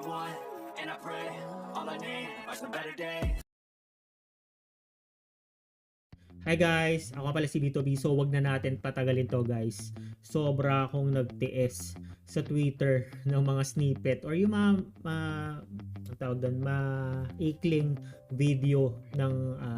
want, and I pray, all I need are some better days. Hi guys, ako pala si B2B, so wag na natin patagalin to guys. Sobra akong nagtiis sa Twitter ng mga snippet or yung ang tawag doon, maikling video ng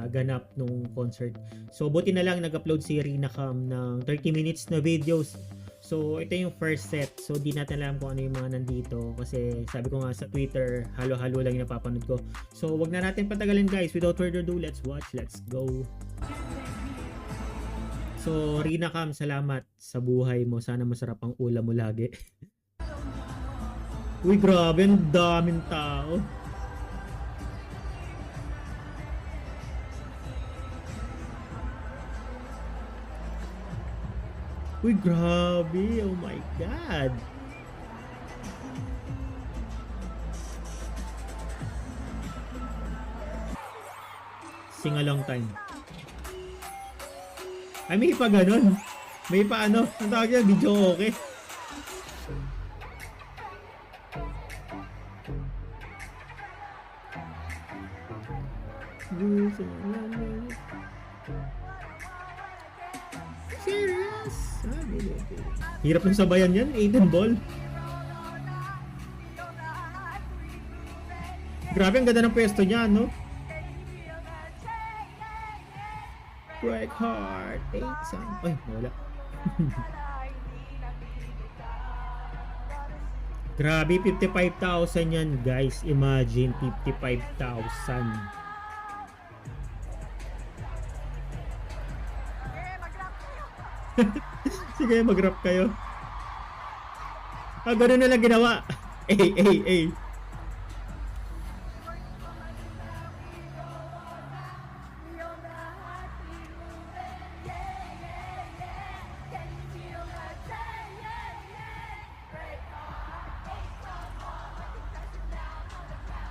ganap nung concert. So buti na lang nag-upload si Rina Cam ng 30 minutes na videos. So ito yung first set. So di natin alam kung ano yung mga nandito kasi sabi ko nga sa Twitter, halo-halo lang yung napapanood ko. So wag na natin patagalin guys. Without further ado, let's watch, let's go. So, Rina Cam, salamat sa buhay mo. Sana masarap ang ulam mo lagi. Uy, grabe, ang daming tao. Uy, grabe. Oh my God. Sing a long time. Ay, may pa ganun. May pa ano, ang tawag yan, video okay. Serious? Hirap ng sabayan yan, 18 ball. Grabe, ang ganda ng pwesto niya, no? Break heart, 8 song. Ay, wala. Grabe, 55,000 yan, guys. Imagine, 55,000. Sige, mag-rap kayo. Ganun na lang ginawa. Ay.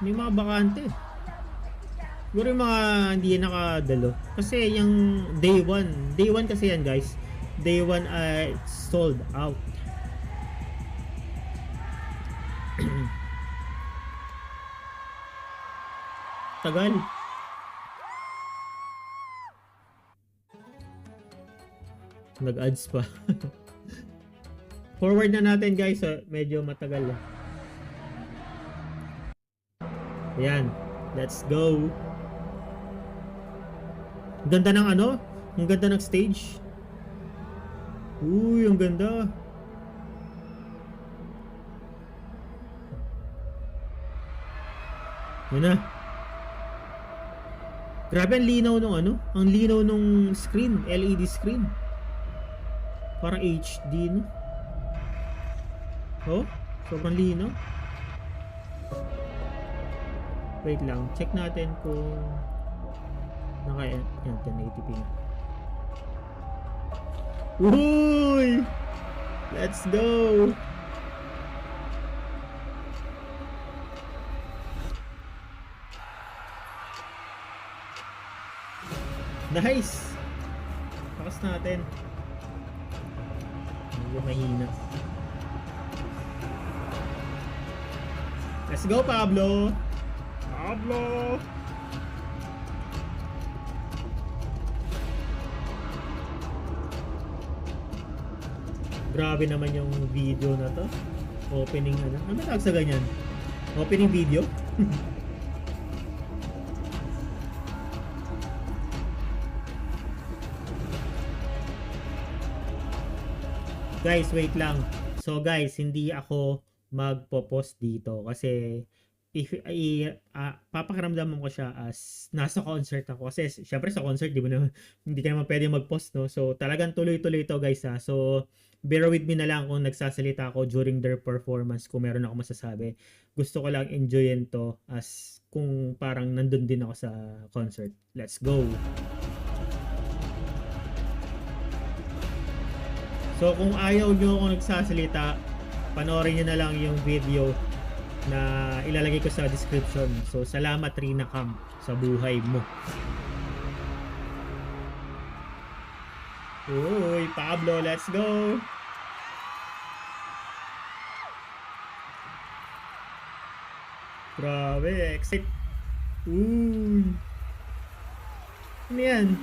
May mga bakante. Siguro yung mga hindi nakadalo. Kasi yung day 1 kasi yan guys. Day 1 ay sold out. Tagal. Nag-ads pa. Forward na natin guys. Medyo matagal. Ayan, let's go. Ang ganda ng ano? Ang ganda ng stage. Uy, ang ganda. Yan na. Grabe ang linaw nung ano? Ang linaw nung screen, LED screen. Parang HD, no? Oh, sobrang linaw. Wait lang, check natin kung yan, 1080p nga. Uy! Let's go! Nice! Takas natin. Medyo mahina. Let's go, Pablo! Pablo! Grabe naman yung video na to. Opening ano? Ano ba tawag sa ganyan? Opening video? Guys, wait lang. So guys, hindi ako magpo-post dito kasi papakiramdaman ko siya as nasa concert ako kasi syempre sa concert di ba na hindi ka naman pwede mag-post, no? So talagang tuloy-tuloy to guys ha. So bear with me na lang kung nagsasalita ako during their performance kung meron ako masasabi. Gusto ko lang enjoyin to as kung parang nandun din ako sa concert. Let's go! So kung ayaw nyo akong nagsasalita, panoorin nyo na lang yung video na ilalagay ko sa description. So salamat Rina Cam sa buhay mo. Uy, Pablo, let's go! Grabe, excite. Uy. Ano yan?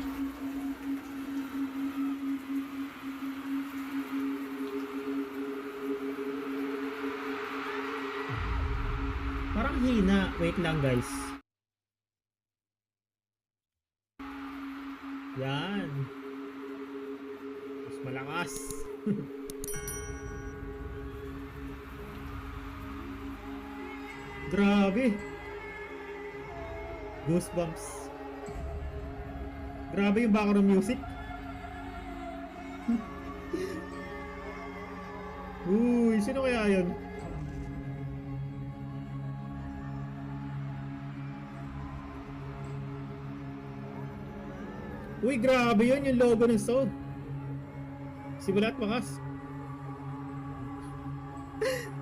Parang hina. Wait lang guys. Yan. Mas malakas. Grabe. Goosebumps. Grabe yung background music. Uy, sino kaya yun? Uy, grabe yun yung logo ng Soul. Simula at wakas.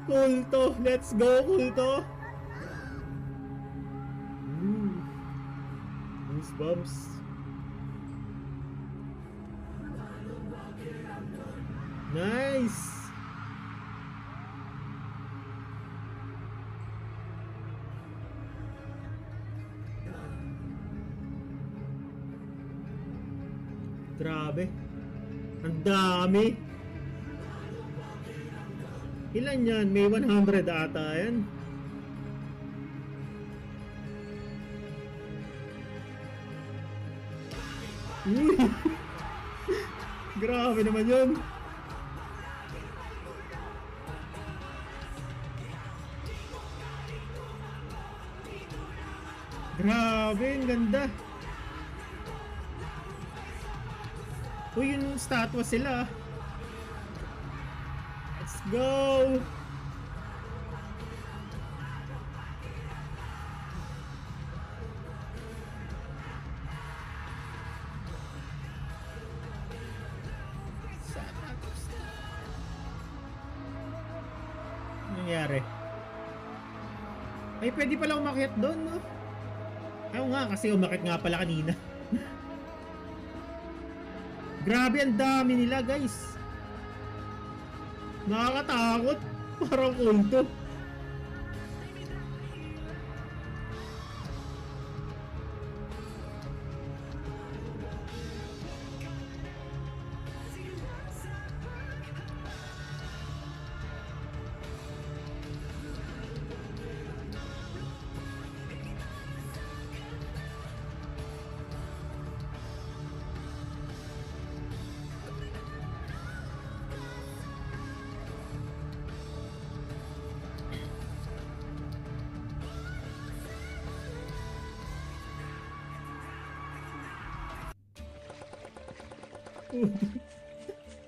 Kulto. Let's go, Kulto. Goosebumps. Nice. Grabe. Ang dami. Ilan yan? May 100 ata yan. Uy. Grabe naman yun. Grabe, ang ganda. Uy, yung statwa sila. Let's go. Ano nangyari? Ay, pwede pala umakyat doon, no? Ayaw nga, kasi umakyat nga pala kanina. Grabe, ang dami nila, guys. Nakakatakot. Parang kulto.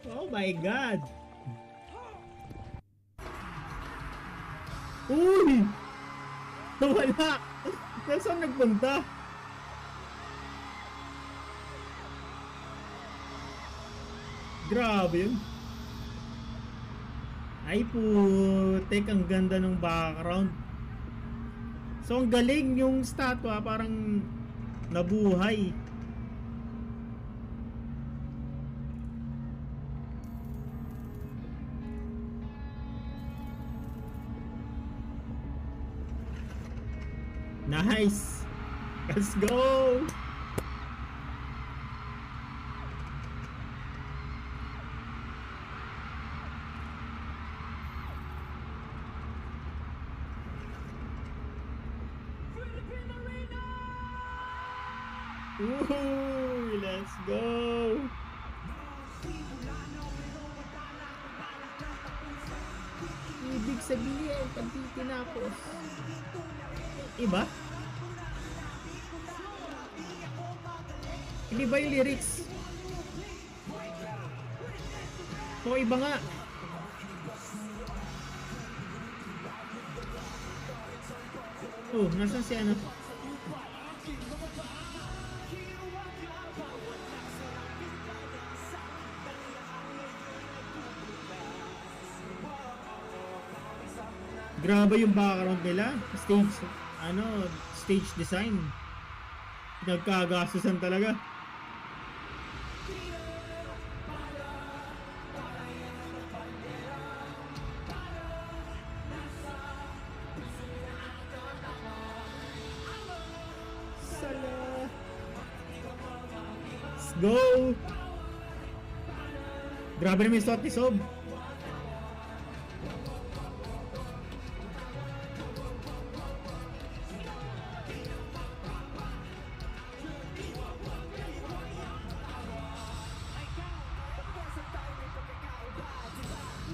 Oh my God! Uy! Wala! Saan nagpunta? Grabe yun. Ay putek, ang ganda ng background. So ang galing yung statwa, parang nabuhay. Nice! Let's go! Ooh, let's go! Ibig sabihin, pag di tinapos, iba? Hindi ba yung lyrics? O iba nga. Oh, nasan si ano? Grabe yung background nila. Stage design. Nagkagastusan talaga. go! Grabe naman yung suot ni Sob.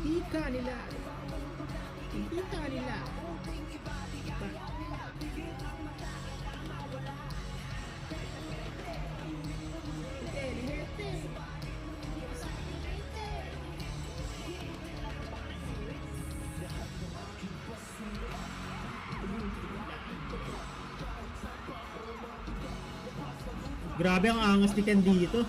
Ika nila. Ika nila. Grabe ang angas ni Ken dito.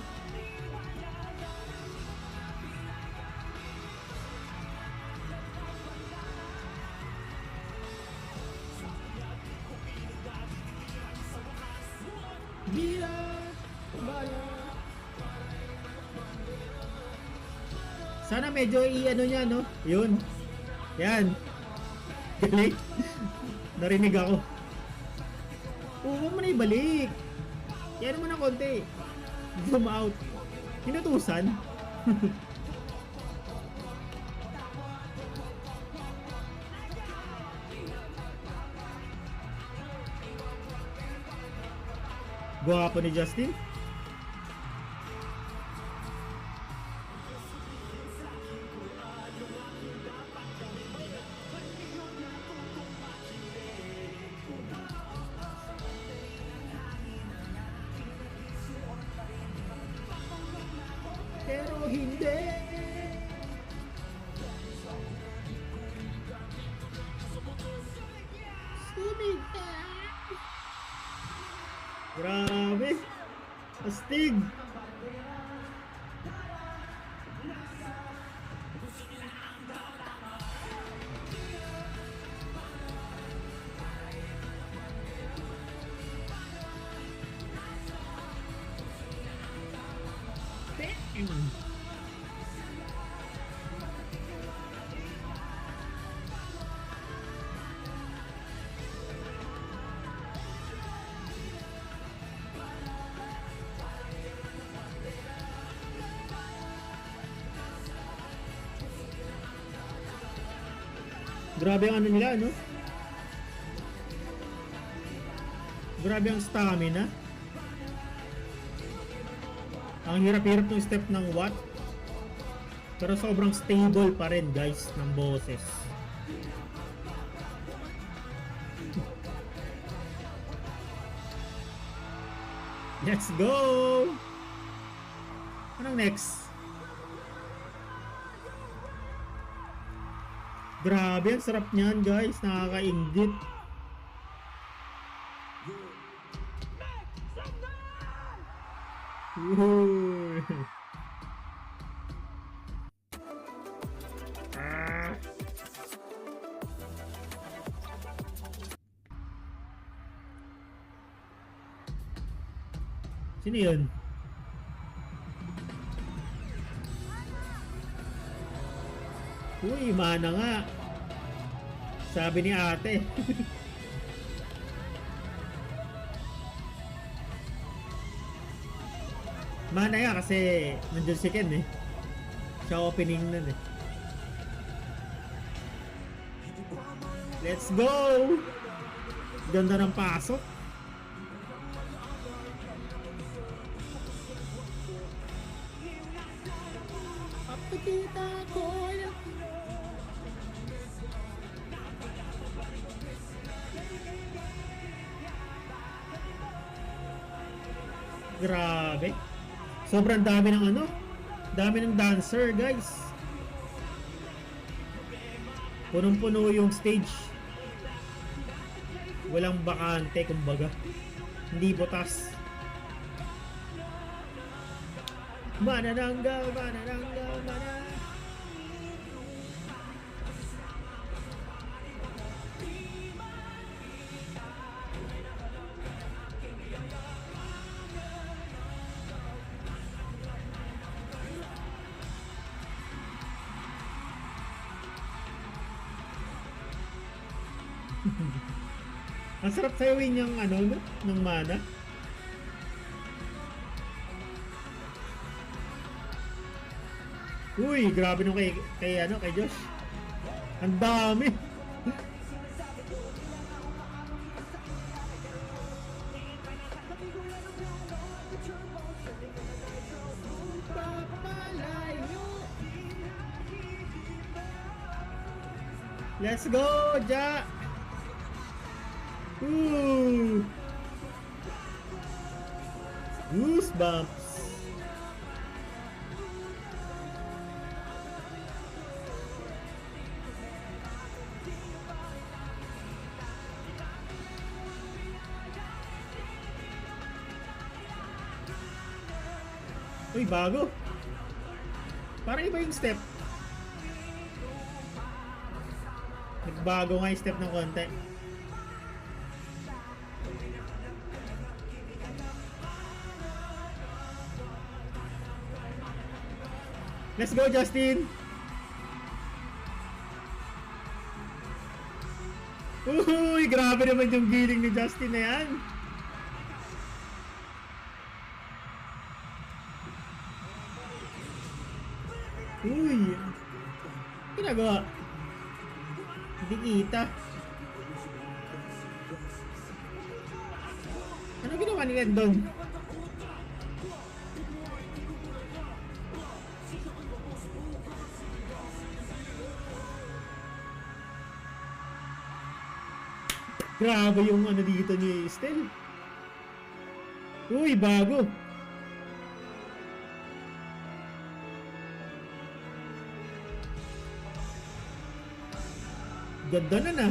Sana medyo i-ano niya, no? Yun. Yan. Galing. Narinig ako. Huwag mo na ibalik. Yan mo na konti. Zoom out. Pinutusan. Gwapo ni Justin. Pero hindi. Sumigat. Grabe. Astig. Grabe ang ano nila, no? Grabe ang stamina. Ang hirap-hirap ng step ng Watt. Pero sobrang stable pa rin, guys, ng boses. Let's go! Anong next? Grabe, ang sarap niyan, guys. Nakakainggit. Woohoo! Ah! Sino yun? Uy, mana nga. Sabi ni ate. Mana nga kasi nandun si Ken eh. Siya opening nun eh. Let's go! Ganda ng pasok. Papakita ko yung grabe. Sobrang dami ng ano. Dami ng dancer, guys. Punong-puno yung stage. Walang bakante, kumbaga. Hindi butas. Manananggal, manananggal, manananggal. Ang sarap sayawin yung ano, no? Ng mana. Uy, grabe nung kay Josh. Ang dami. Let's go, Ja! Ooh! Goosebumps! Uy, bago! Parang iba yung step. Nagbago nga yung step ng konti. Let's go, Justin! Uy, grabe naman yung giling ni Justin na yan. Uy, ginagawa. Hindi kita. Ano ginawa ni Rendon? Grabe yung ano dito ni Estel. Uy, bago. Ganda na.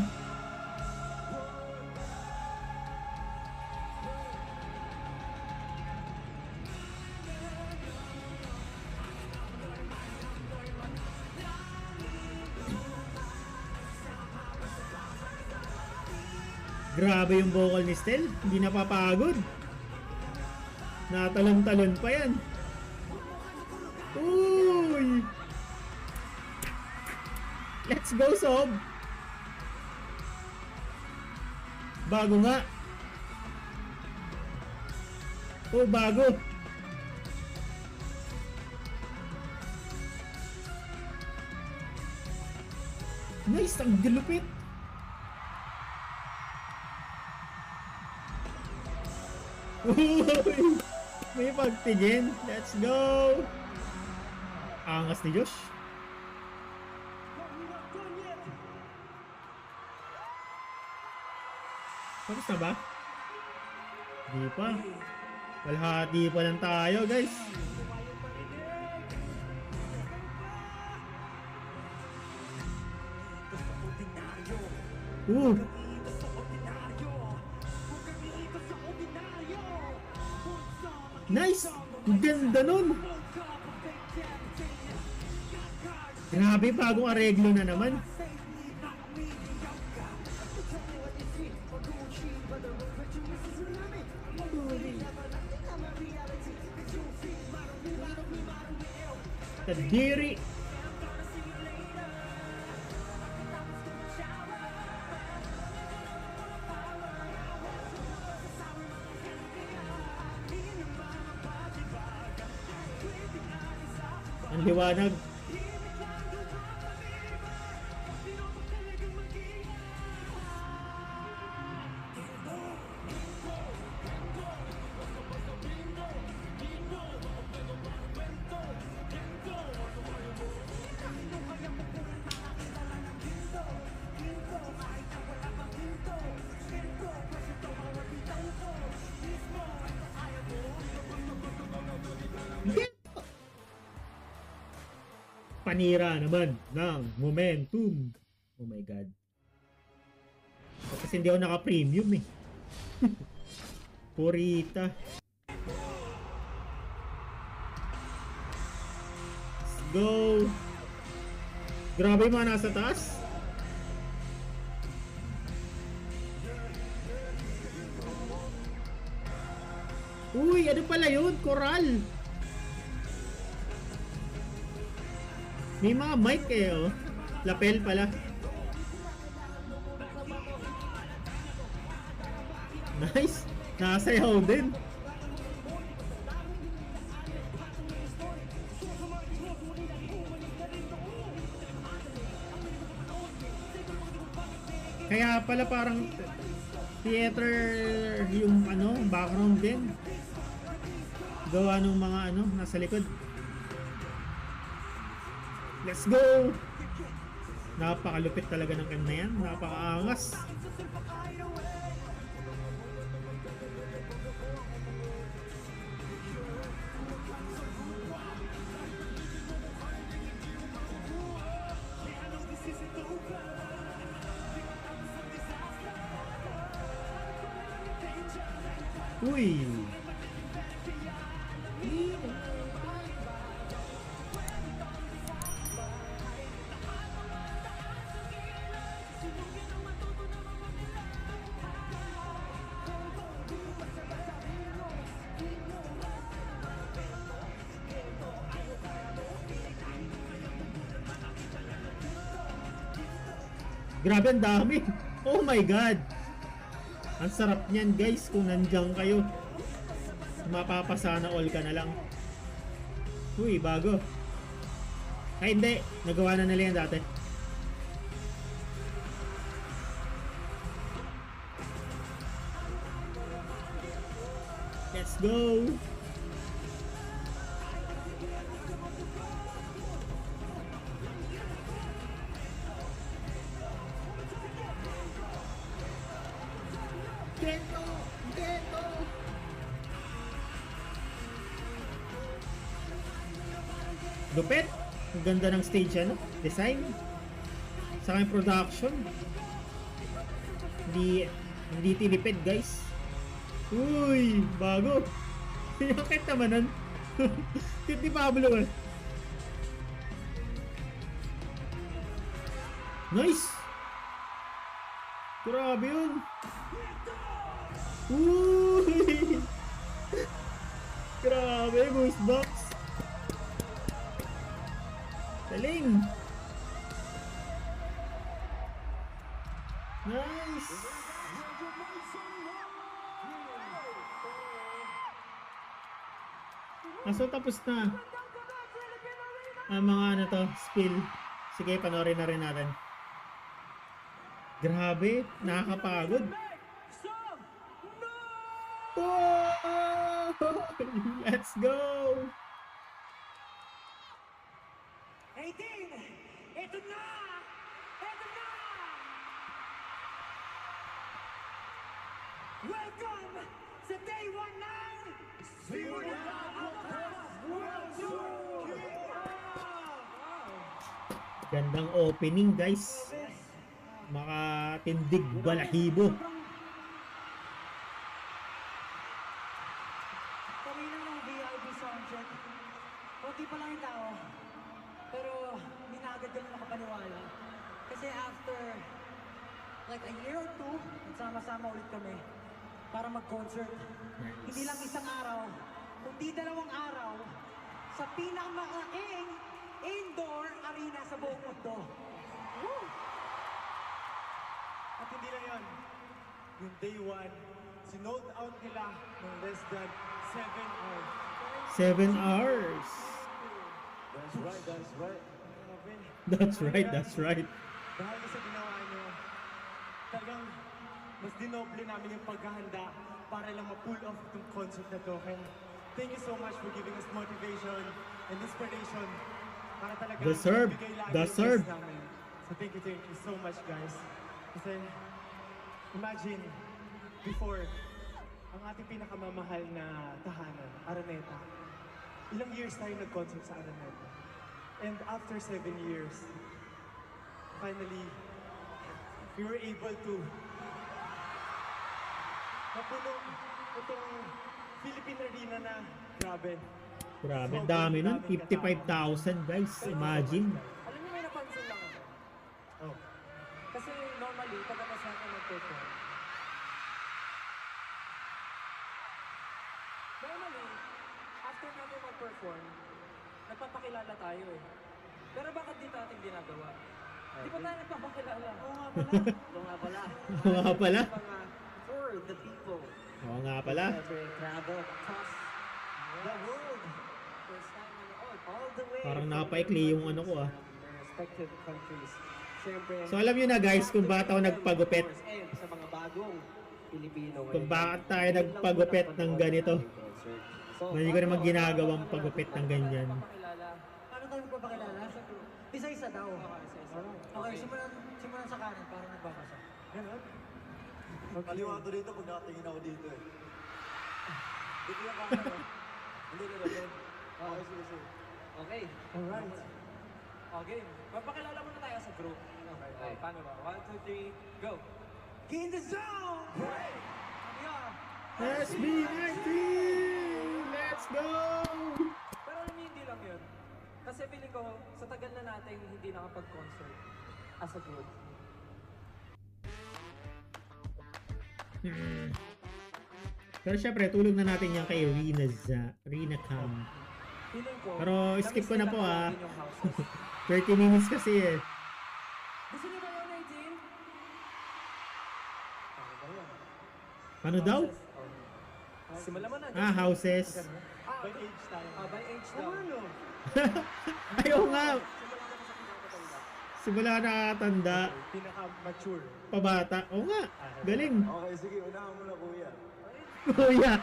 Grabe yung vocal ni Stel. Hindi napapagod. Natalon-talon pa yan. Uy! Let's go, Sob! Bago nga. Oh, bago. Nice, ang galupit. Uy, may pagtingin. Let's go. Angas ni Josh. Tapos na ba? Di pa. Walhati pa lang tayo, guys. Nice! Ganda nun! Grabe, bagong areglo na naman. Kadiri! Ang liwanag. Panira naman ng momentum. Oh my god. Kasi hindi ako naka-premium eh. Purita. Let's go. Grabe yung mga nasa taas. Uy, ano pala yun? Coral. May mga mic eh, oh. Lapel pala. Nice. Nakasayaw din. Kaya pala parang theater yung ano, background din. Gawa ng mga ano, nasa likod. Let's go! Napakalupit talaga ng kanya yan. Napakaangas. Uy! Grabe, ang dami. Oh my god. Ang sarap niyan, guys, kung nandiyan kayo. Mapapasana all ka na lang. Uy, bago. Ay, hindi. Nagawa na nila yan dati. Let's go. Gento! Gento! Lupit! Ang ganda ng stage ano? Design. Sa aking production. Hindi tinipid, guys. Uy! Bago! Yakit naman nun. Titi Pablo eh. Nice! Grabe yun! Uy! Grabe, goosebox! Galing! Nice! So tapos na ang mga ano to, spill. Sige, panoorin na rin natin. Grabe, nakakapagod. Oh! Let's go! 18! Ito na! Ito na! Welcome sa Day 1 ng Simula World Tour! Gandang opening, guys. Makatindig balahibo. Kanina ng VIP soundcheck. Kunti pa lang yung tao. Pero hindi na agad kami nakapaniwala. Kasi after like a year or two, nagsama-sama ulit kami para mag-concert. Hindi lang isang araw, kundi 2 araw sa pinakamalaking indoor arena sa buong mundo. Woo! At hindi lang yun, yung day 1, sinold out nila ng less than 7 hours. 7 hours. That's right, that's right. That's right, that's right. Dahil sa ginawa nyo, talagang mas dinoble namin yung paghahanda para lang ma-pull off itong concert na to. Kaya thank you so much for giving us motivation and inspiration para talaga Deserve, ibigay lagi deserve. yung best namin. So thank you so much guys. Kasi imagine, before, ang ating pinakamamahal na tahanan, Araneta, ilang years tayo nag-concert sa Araneta. And after 7 years, finally, we were able to mapuno itong Philippine Arena na grabe. Grabe, dami nun. 55,000, guys. Imagine. Alam niyo, may napansin lang ako. Oh. Kasi normally, pagkatapos natin mag-perform, normally, after natin mag-perform, nagpapakilala tayo eh. Pero bakit dito ating ginagawa? Di ba tayo nagpapakilala? Oo nga pala. Oo nga pala. Oo nga pala. Mga for the people. Oo nga pala. Ever travel across the world. First time nanood. All the way. Parang from napaikli yung ano ko, ah. their respective countries. syempre, So alam nyo na guys kung bakit ako nagpagupit. and sa mga bagong Pilipino Kung ngayon, bakit tayo yun lang nagpagupit po ng napanood ganito. nating concert. So, Hindi ko naman ginagawang pagupit ng ganyan. Paano tayo magpapakilala? Isa-isa daw. Okay, simulan sa kanan para nagbabasa. Ganun? Kaliwa to dito pag nakatingin ako dito eh. Dito yung camera. Hindi na rin. Okay, sige. Okay. Alright. Okay, magpakilala muna tayo sa group. Okay, paano ba? 1, 2, 3, go! In the zone! Yeah. SB19! Let's go! Pero alam niyo, hindi lang yun. Kasi feeling ko, sa tagal na natin hindi nakapag-concert as a group. Pero syempre, tulog na natin yan kay Rina Cam. Feeling ko, Pero skip ko na po, ah. din yung houses. 30 minutes kasi eh. Gusto niyo ba yun, 18? Ano daw? Simulan mo na. Ah, houses. By age tayo. By age daw. Ano? Ayaw nga. Simula nakatanda, Pinaka-mature. pabata. Oo nga, galing. Okay, sige. Unahan mo na kuya. Kuya.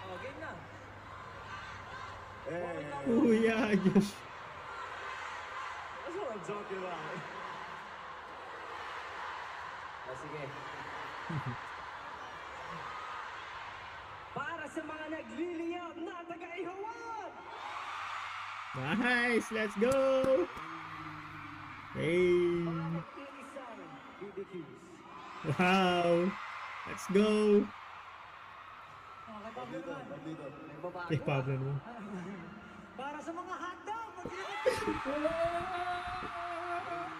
Oh, game na. Eh. Kuya, Diyos. Ano ang joke ba? Sige. Para sa mga nagliliyab na taga-ihawan! Nice, let's go. Hey. Iisang BBQs. Wow. Let's go. Okay, Pablo naman. Dito. Nagbabago. Eh, Pablo naman. Para sa mga hotdog!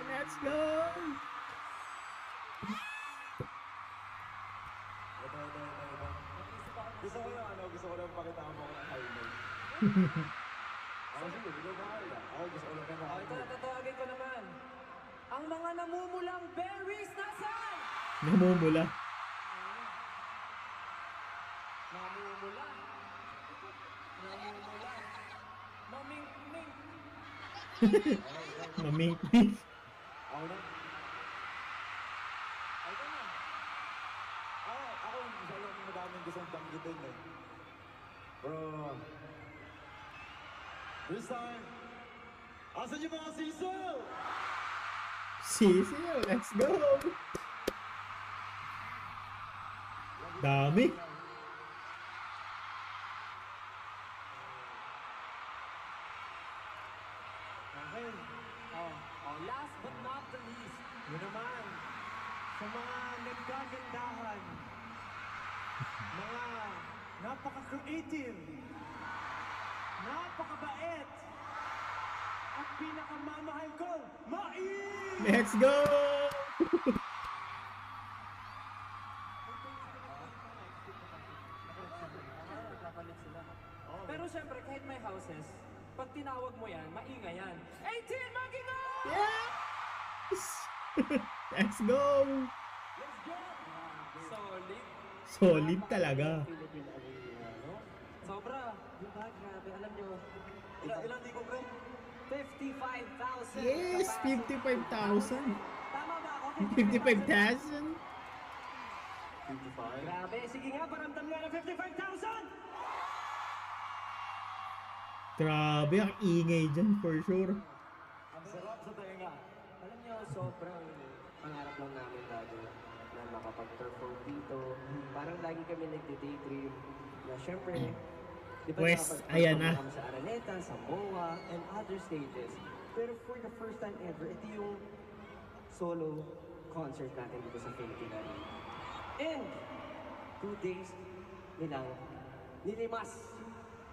Let's go. Ito. Gusto ko lang pakita mo ako ng highlight. Ako sige, hindi ko bahala. Ako gusto ko lang na Oh, ito na tatawagin ko naman. Ang mga namumulang berries nasaan? Namumula. Namumula. Namumula. Maming-ming. Maming-ming. Ako na. Ito na. Ako, isa lang madaming gustong banggitin eh. Bro. This time, asan yung mga siso? Sisiyo, let's go. Dami. Okay. Oh, last but not the least. Yun naman. Sa mga nagkagandahan, mga napaka-creative, napakabait, at pinakamamahal ko, Mais! Let's go. Nagpapalit sila. Pero syempre, kahit may houses, pag tinawag mo yan, maingay yan. 18, mag-ingay! Yes. Let's go. Solid. Solid talaga. Philippine Arena, no? Sobra. Diba, grabe. Alam nyo, Ilan di ko pre? 55,000. Yes, capacity. 55,000. Tama ba ako? 55,000. 55. Grabe. Sige nga, paramdam nga ng 55,000! Grabe, ang ingay dyan for sure. Ang sarap sa tenga. Alam nyo, sobrang pangarap lang namin dati na makapag-perform dito. Parang lagi kami nagde-daydream na syempre, di ba Pwes, nakapag-perform ayan na. kami sa Araneta, sa MOA, and other stages. Pero for the first time ever, ito yung solo concert natin dito sa Philippine Arena. And 2 days nilang nilimas.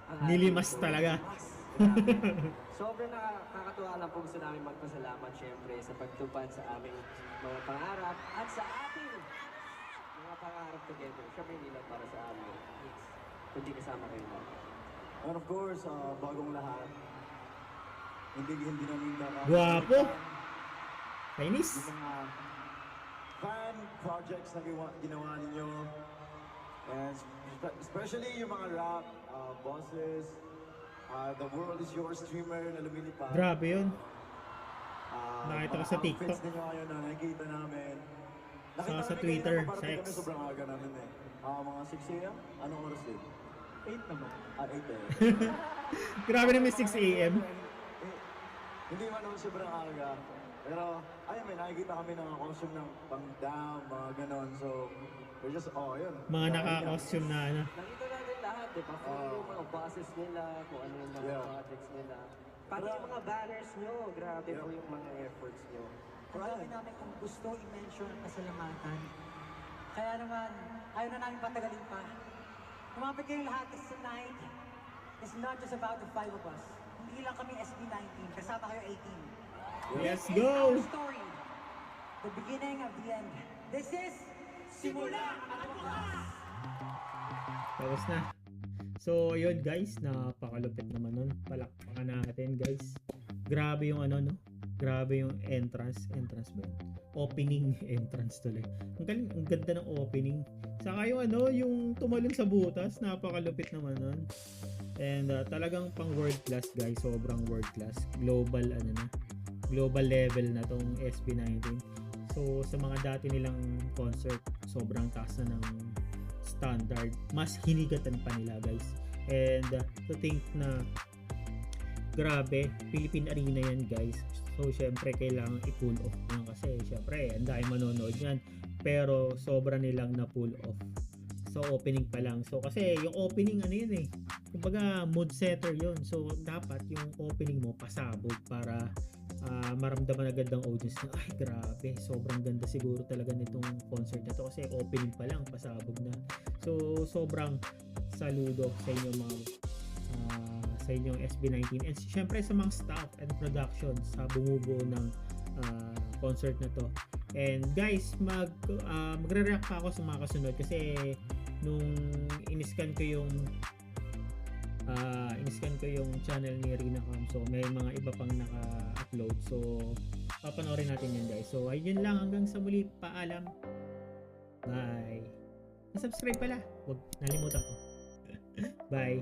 ang ating Nilimas solo. talaga. Nilimas. Grabe. Sobrang nakakatuwa lang po. Gusto namin magpasalamat syempre sa pagtupad sa aming mga pangarap at sa ating mga pangarap together. Syempre hindi lang para sa amin. Kundi kasama kayo na. And of course, bagong lahat. Hindi namin Guwapo. Chinese. Yung mga fan projects na ginawa ninyo. And especially yung mga rap, bosses, The World Is Yours streamer na lumilipad. Grabe yun. Nakita ko Mga sa TikTok. outfits ninyo ngayon na nakikita namin. Sa Twitter, kanina, sa parating X. kami sobrang aga namin eh. Mga 6 a.m. Anong oras din? 8 naman. 8 a.m. Grabe naman 6 a.m. Hindi man naman sobrang aga. Pero, ayun, may nakikita kami ng costume ng pang-dam, mga ganon. So, we're just, yun. Mga naka-costume na ano. Nakita natin lahat, di ba? Kung ano yung mga bosses nila, kung ano yung mga Yeah. projects nila. Pati yung mga banners nyo, grabe po yung mga efforts nyo. Ang dami namin kung gusto i-mention ang pasalamatan. Kaya naman, ayaw na namin patagalin pa. Lumapit kayong lahat kasi tonight is not just about the 5 of us. Hindi lang kami SB19, kasama kayo 18. Let's This is go! our story. The beginning of the end. This is Simula at Wakas! Tapos na. So, yun guys, napakalupit naman nun. Palakpakan natin guys. Grabe yung ano, no? Grabe yung entrance ba yun? Opening entrance tuloy. Ang ganda ng opening. Saka yung ano, yung tumalon sa butas, napakalupit naman nun. And talagang pang world class guys, sobrang world class. Global global level na tong SB19. So sa mga dati nilang concert, sobrang taas na ng standard. Mas hinigatan pa nila guys. And to think na grabe, Philippine Arena yan guys. So syempre kailangan i-pull off yan kasi syempre ang dahil manonood yan. Pero sobra nilang na-pull off. So opening pa lang. So kasi yung opening ano yun eh. Kumbaga mood setter yun. So dapat yung opening mo pasabog para maramdaman agad ng audience na ay grabe, sobrang ganda siguro talaga nitong concert na to kasi opening pa lang pasabog na. So sobrang saludo sa inyo mga sa inyong SB19 and syempre sa mga staff and production sa bumubuo ng concert na to. And guys, magre-react pa ako sa mga kasunod kasi nung in-scan ko yung channel ni Rina Cam, so may mga iba pang naka-upload, so papanoorin natin yun guys. So ayun lang, hanggang sa muli, paalam, bye. Subscribe pala, huwag nalimutan ko. Bye.